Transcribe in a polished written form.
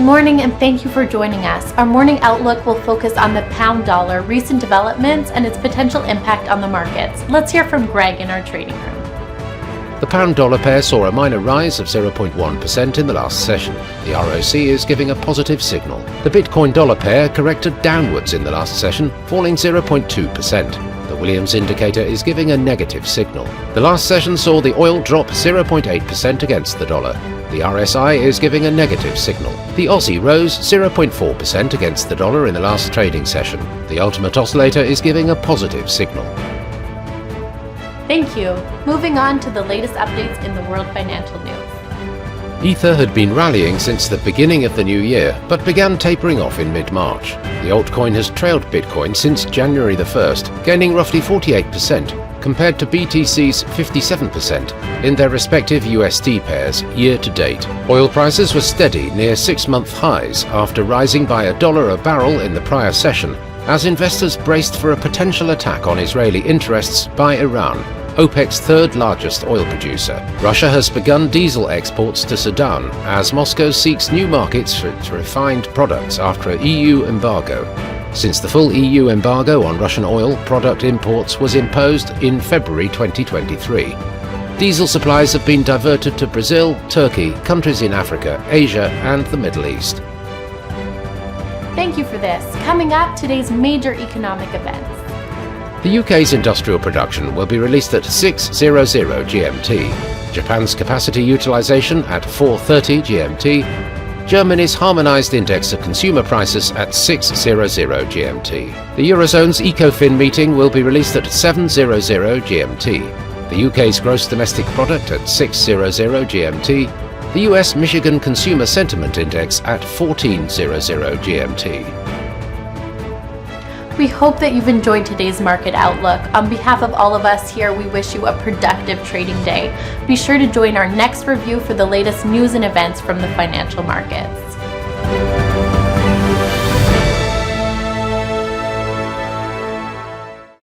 Good morning and thank you for joining us. Our morning outlook will focus on the pound dollar, recent developments, and its potential impact on the markets. Let's hear from Greg in our trading room. The pound-dollar pair saw a minor rise of 0.1% in the last session. The ROC is giving a positive signal. The Bitcoin-dollar pair corrected downwards in the last session, falling 0.2%. The Williams indicator is giving a negative signal. The last session saw the oil drop 0.8% against the dollar. The RSI is giving a negative signal. The Aussie rose 0.4% against the dollar in the last trading session. The ultimate oscillator is giving a positive signal. Thank you. Moving on to the latest updates in the world financial news. Ether had been rallying since the beginning of the new year, but began tapering off in mid-March. The altcoin has trailed Bitcoin since January the 1st, gaining roughly 48%, compared to BTC's 57% in their respective USD pairs year to date. Oil prices were steady near 6-month highs after rising by $1 a barrel in the prior session, as investors braced for a potential attack on Israeli interests by Iran, OPEC's third largest oil producer. Russia has begun diesel exports to Sudan as Moscow seeks new markets for its refined products after an EU embargo. Since the full EU embargo on Russian oil product imports was imposed in February 2023. Diesel supplies have been diverted to Brazil, Turkey, countries in Africa, Asia, and the Middle East. Thank you for this. Coming up, today's major economic events. The UK's industrial production will be released at 6:00 GMT, Japan's capacity utilisation at 4:30 GMT, Germany's harmonised index of consumer prices at 6:00 GMT. The Eurozone's ECOFIN meeting will be released at 7:00 GMT, the UK's gross domestic product at 6:00 GMT, the US Michigan Consumer Sentiment Index at 14:00 GMT. We hope that you've enjoyed today's market outlook. On behalf of all of us here, we wish you a productive trading day. Be sure to join our next review for the latest news and events from the financial markets.